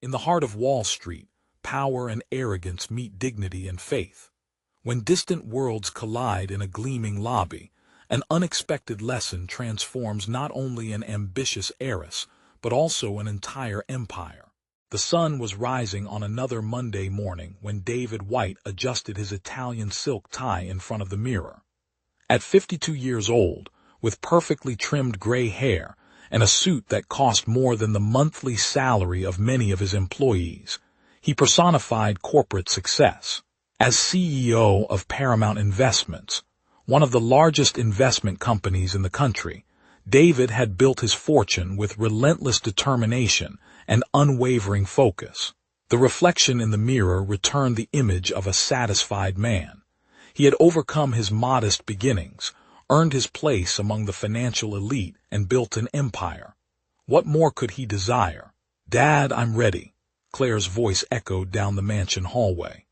In the heart of Wall Street, power and arrogance meet dignity and faith. When distant worlds collide in a gleaming lobby, an unexpected lesson transforms not only an ambitious heiress, but also an entire empire. The sun was rising on another Monday morning when David White adjusted his Italian silk tie in front of the mirror. At 52 years old, with perfectly trimmed gray hair and a suit that cost more than the monthly salary of many of his employees, he personified corporate success. As CEO of Paramount Investments, one of the largest investment companies in the country, David had built his fortune with relentless determination and unwavering focus. The reflection in the mirror returned the image of a satisfied man. He had overcome his modest beginnings, earned his place among the financial elite, and built an empire. What more could he desire? "Dad, I'm ready," Claire's voice echoed down the mansion hallway.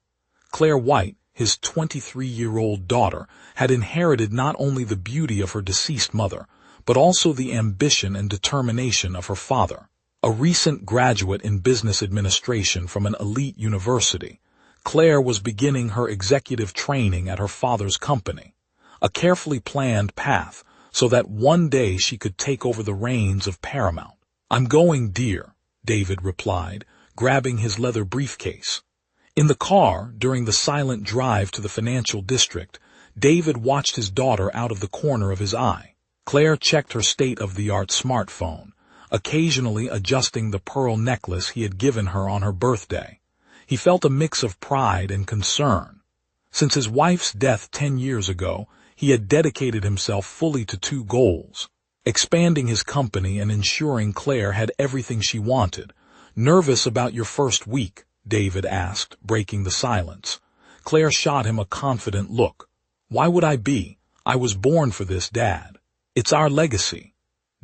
Claire White, his 23-year-old daughter, had inherited not only the beauty of her deceased mother, but also the ambition and determination of her father. A recent graduate in business administration from an elite university, Claire was beginning her executive training at her father's company, a carefully planned path so that one day she could take over the reins of Paramount. "I'm going, dear," David replied, grabbing his leather briefcase. In the car, during the silent drive to the financial district, David watched his daughter out of the corner of his eye. Claire checked her state-of-the-art smartphone, occasionally adjusting the pearl necklace he had given her on her birthday. He felt a mix of pride and concern. Since his wife's death 10 years ago, he had dedicated himself fully to two goals: expanding his company and ensuring Claire had everything she wanted. "Nervous about your first week?" David asked, breaking the silence. Claire shot him a confident look. "Why would I be? I was born for this, Dad. It's our legacy."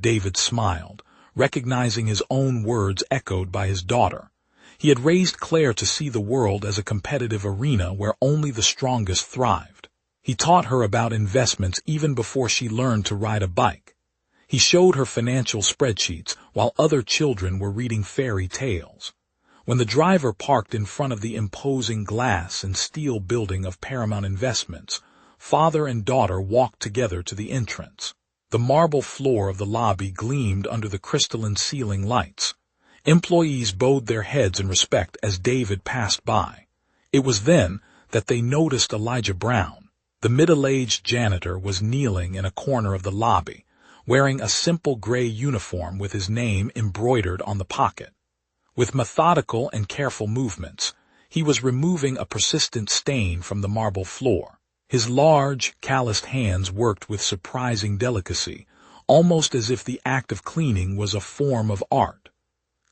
David smiled, recognizing his own words echoed by his daughter. He had raised Claire to see the world as a competitive arena where only the strongest thrived. He taught her about investments even before she learned to ride a bike. He showed her financial spreadsheets while other children were reading fairy tales. When the driver parked in front of the imposing glass and steel building of Paramount Investments, father and daughter walked together to the entrance. The marble floor of the lobby gleamed under the crystalline ceiling lights. Employees bowed their heads in respect as David passed by. It was then that they noticed Elijah Brown. The middle-aged janitor was kneeling in a corner of the lobby, wearing a simple gray uniform with his name embroidered on the pocket. With methodical and careful movements, he was removing a persistent stain from the marble floor. His large, calloused hands worked with surprising delicacy, almost as if the act of cleaning was a form of art.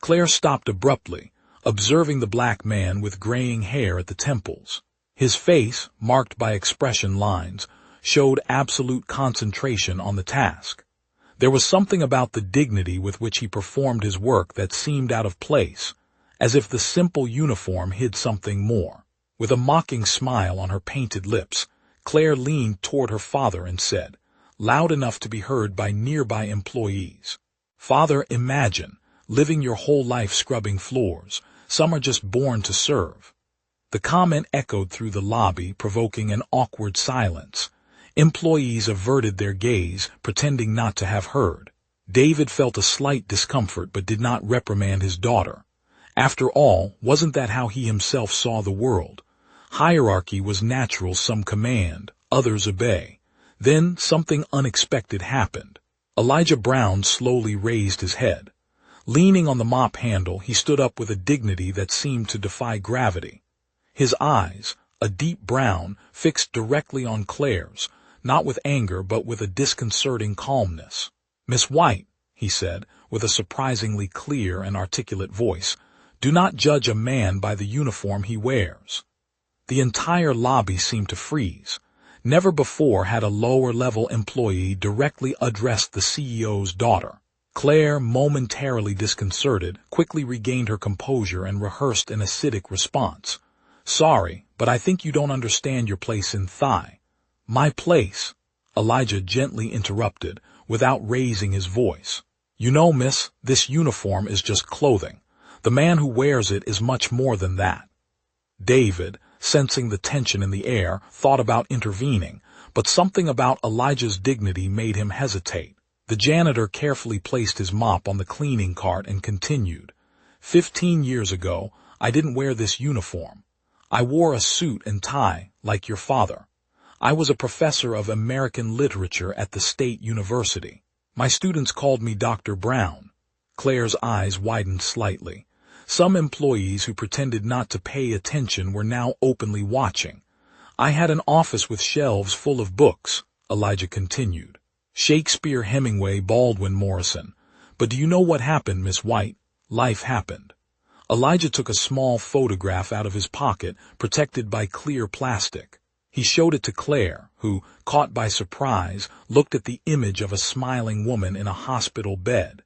Claire stopped abruptly, observing the black man with graying hair at the temples. His face, marked by expression lines, showed absolute concentration on the task. There was something about the dignity with which he performed his work that seemed out of place, as if the simple uniform hid something more. With a mocking smile on her painted lips, Claire leaned toward her father and said, loud enough to be heard by nearby employees, "Father, imagine living your whole life scrubbing floors. Some are just born to serve." The comment echoed through the lobby, provoking an awkward silence. Employees averted their gaze, pretending not to have heard. David felt a slight discomfort but did not reprimand his daughter. After all, wasn't that how he himself saw the world? Hierarchy was natural, some command, others obey. Then something unexpected happened. Elijah Brown slowly raised his head. Leaning on the mop handle, he stood up with a dignity that seemed to defy gravity. His eyes, a deep brown, fixed directly on Claire's, not with anger but with a disconcerting calmness. "Miss White," he said, with a surprisingly clear and articulate voice, "do not judge a man by the uniform he wears." The entire lobby seemed to freeze. Never before had a lower-level employee directly addressed the CEO's daughter. Claire, momentarily disconcerted, quickly regained her composure and rehearsed an acidic response. "Sorry, but I think you don't understand your place in Thigh." "My place," Elijah gently interrupted, without raising his voice. "You know, miss, this uniform is just clothing. The man who wears it is much more than that. David, sensing the tension in the air, thought about intervening, but something about Elijah's dignity made him hesitate. The janitor carefully placed his mop on the cleaning cart and continued. 15 years ago, I didn't wear this uniform. I wore a suit and tie, like your father. I was a professor of American literature at the State University. My students called me Dr. Brown. Claire's eyes widened slightly. Some employees who pretended not to pay attention were now openly watching. I had an office with shelves full of books, Elijah continued. Shakespeare, Hemingway, Baldwin, Morrison. But do you know what happened, Miss White? Life happened. Elijah took a small photograph out of his pocket, protected by clear plastic. He showed it to Claire, who, caught by surprise, looked at the image of a smiling woman in a hospital bed.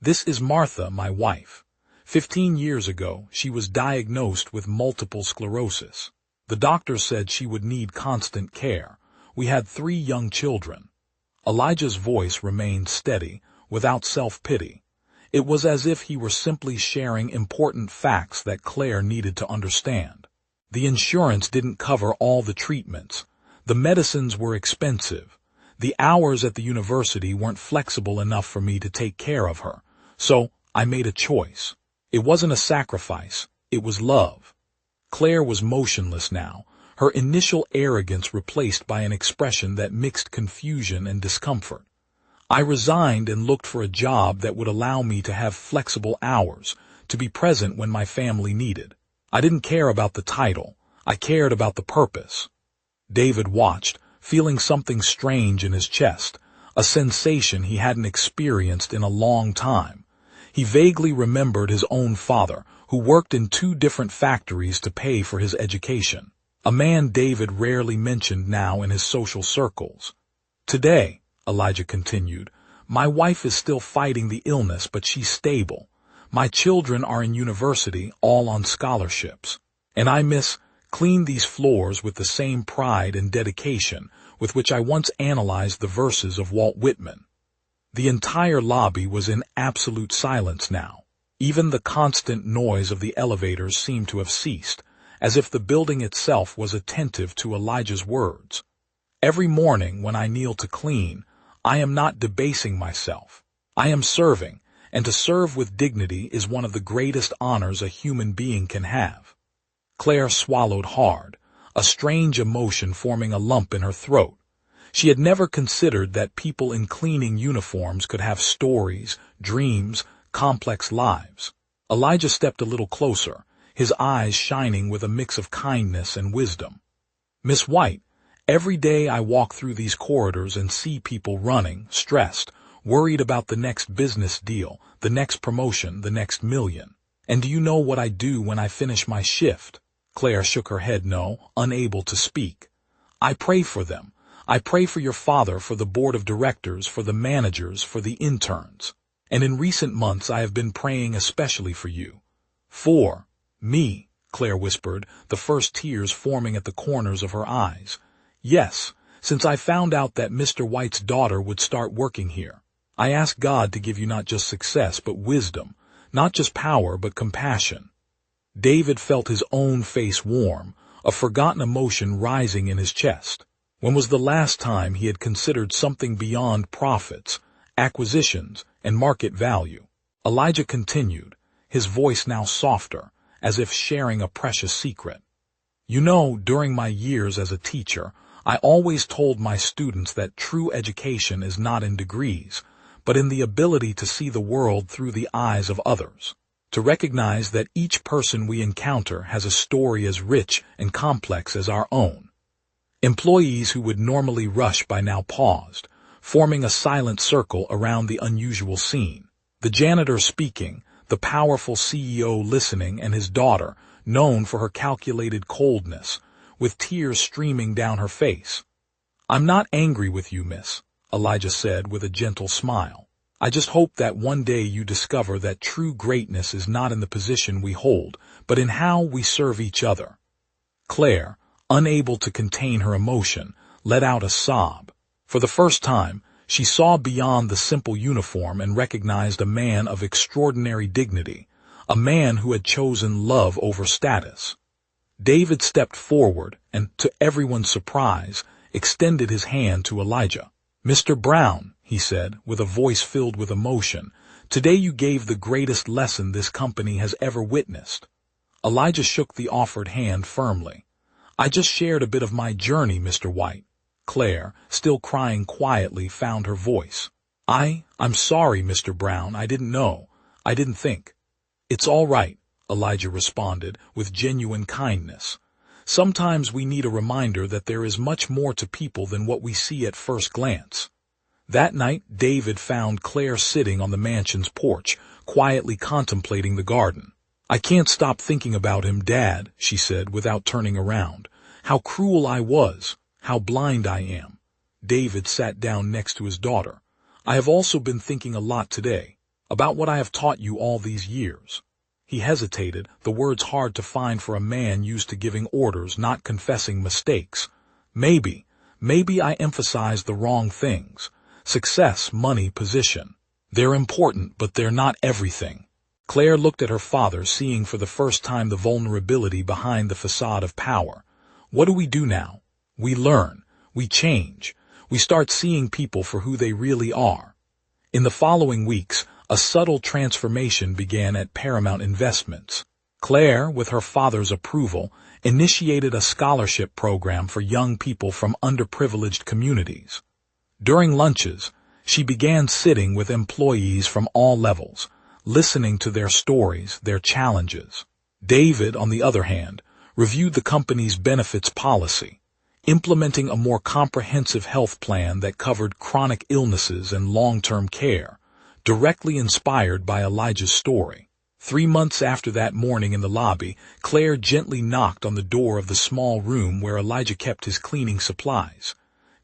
This is Martha, my wife. 15 years ago, she was diagnosed with multiple sclerosis. The doctor said she would need constant care. We had 3 young children. Elijah's voice remained steady, without self-pity. It was as if he were simply sharing important facts that Claire needed to understand. The insurance didn't cover all the treatments. The medicines were expensive. The hours at the university weren't flexible enough for me to take care of her. So, I made a choice. It wasn't a sacrifice. It was love. Claire was motionless now, her initial arrogance replaced by an expression that mixed confusion and discomfort. I resigned and looked for a job that would allow me to have flexible hours, to be present when my family needed. I didn't care about the title. I cared about the purpose. David watched, feeling something strange in his chest, a sensation he hadn't experienced in a long time. He vaguely remembered his own father, who worked in 2 different factories to pay for his education, a man David rarely mentioned now in his social circles. Today, Elijah continued, my wife is still fighting the illness, but she's stable. My children are in university, all on scholarships. And I clean these floors with the same pride and dedication with which I once analyzed the verses of Walt Whitman. The entire lobby was in absolute silence now. Even the constant noise of the elevators seemed to have ceased, as if the building itself was attentive to Elijah's words. Every morning when I kneel to clean, I am not debasing myself. I am serving, and to serve with dignity is one of the greatest honors a human being can have. Claire swallowed hard, a strange emotion forming a lump in her throat. She had never considered that people in cleaning uniforms could have stories, dreams, complex lives. Elijah stepped a little closer, his eyes shining with a mix of kindness and wisdom. Miss White, every day I walk through these corridors and see people running, stressed, worried about the next business deal, the next promotion, the next million. And do you know what I do when I finish my shift? Claire shook her head no, unable to speak. I pray for them. I pray for your father, for the board of directors, for the managers, for the interns. And in recent months I have been praying especially for you. For me, Claire whispered, the first tears forming at the corners of her eyes. Yes, since I found out that Mr. White's daughter would start working here. I ask God to give you not just success but wisdom, not just power but compassion. David felt his own face warm, a forgotten emotion rising in his chest. When was the last time he had considered something beyond profits, acquisitions, and market value? Elijah continued, his voice now softer, as if sharing a precious secret. You know, during my years as a teacher, I always told my students that true education is not in degrees, but in the ability to see the world through the eyes of others, to recognize that each person we encounter has a story as rich and complex as our own. Employees who would normally rush by now paused, forming a silent circle around the unusual scene. The janitor speaking, the powerful CEO listening, and his daughter, known for her calculated coldness, with tears streaming down her face. I'm not angry with you, miss, Elijah said with a gentle smile. I just hope that one day you discover that true greatness is not in the position we hold, but in how we serve each other. Claire, unable to contain her emotion, let out a sob. For the first time, she saw beyond the simple uniform and recognized a man of extraordinary dignity, a man who had chosen love over status. David stepped forward and, to everyone's surprise, extended his hand to Elijah. "Mr. Brown," he said, with a voice filled with emotion, "today you gave the greatest lesson this company has ever witnessed." Elijah shook the offered hand firmly. "I just shared a bit of my journey, Mr. White." Claire, still crying quietly, found her voice. I'm sorry, Mr. Brown. I didn't know. I didn't think." "It's all right," Elijah responded, with genuine kindness. "Sometimes we need a reminder that there is much more to people than what we see at first glance." That night, David found Claire sitting on the mansion's porch, quietly contemplating the garden. "I can't stop thinking about him, Dad," she said without turning around. "How cruel I was. How blind I am." David sat down next to his daughter. "I have also been thinking a lot today, about what I have taught you all these years." He hesitated, the words hard to find for a man used to giving orders, not confessing mistakes. Maybe I emphasized the wrong things. Success, money, position. They're important, but they're not everything." Claire looked at her father, seeing for the first time the vulnerability behind the facade of power. "What do we do now? We learn. We change. We start seeing people for who they really are." In the following weeks, a subtle transformation began at Paramount Investments. Claire, with her father's approval, initiated a scholarship program for young people from underprivileged communities. During lunches, she began sitting with employees from all levels, listening to their stories, their challenges. David, on the other hand, reviewed the company's benefits policy, implementing a more comprehensive health plan that covered chronic illnesses and long-term care, directly inspired by Elijah's story. 3 months after that morning in the lobby, Claire gently knocked on the door of the small room where Elijah kept his cleaning supplies.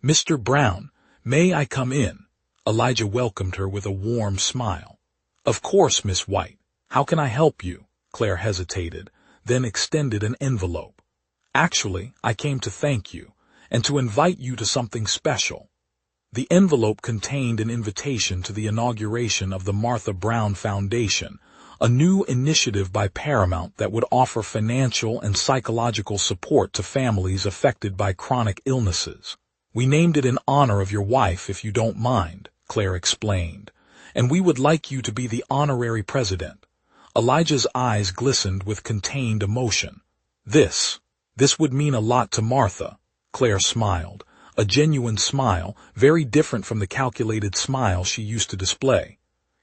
"Mr. Brown, may I come in?" Elijah welcomed her with a warm smile. "Of course, Miss White. How can I help you?" Claire hesitated, then extended an envelope. "Actually, I came to thank you, and to invite you to something special." The envelope contained an invitation to the inauguration of the Martha Brown Foundation, a new initiative by Paramount that would offer financial and psychological support to families affected by chronic illnesses. "We named it in honor of your wife, if you don't mind," Claire explained, "and we would like you to be the honorary president." Elijah's eyes glistened with contained emotion. This would mean a lot to Martha." Claire smiled, a genuine smile, very different from the calculated smile she used to display.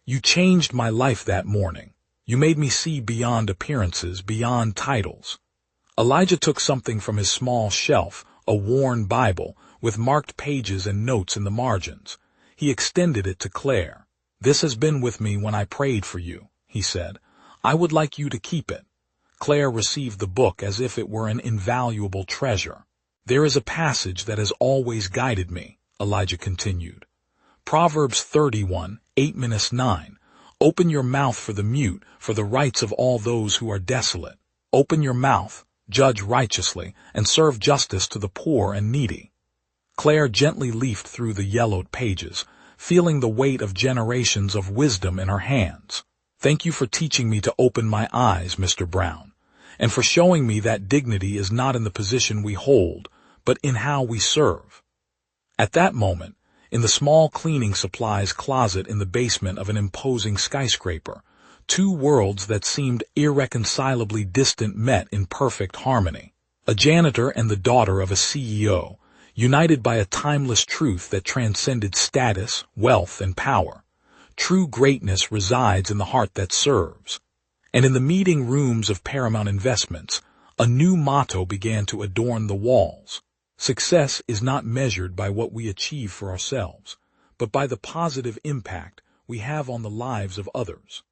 "You changed my life that morning. You made me see beyond appearances, beyond titles." Elijah took something from his small shelf, a worn Bible, with marked pages and notes in the margins. He extended it to Claire. "This has been with me when I prayed for you," he said. "I would like you to keep it." Claire received the book as if it were an invaluable treasure. "There is a passage that has always guided me," Elijah continued. Proverbs 31, 8-9. "Open your mouth for the mute, for the rights of all those who are desolate. Open your mouth, judge righteously, and serve justice to the poor and needy." Claire gently leafed through the yellowed pages, feeling the weight of generations of wisdom in her hands. "Thank you for teaching me to open my eyes, Mr. Brown, and for showing me that dignity is not in the position we hold, but in how we serve." At that moment, in the small cleaning supplies closet in the basement of an imposing skyscraper, two worlds that seemed irreconcilably distant met in perfect harmony. A janitor and the daughter of a CEO, united by a timeless truth that transcended status, wealth, and power. True greatness resides in the heart that serves. And in the meeting rooms of Paramount Investments, a new motto began to adorn the walls. Success is not measured by what we achieve for ourselves, but by the positive impact we have on the lives of others.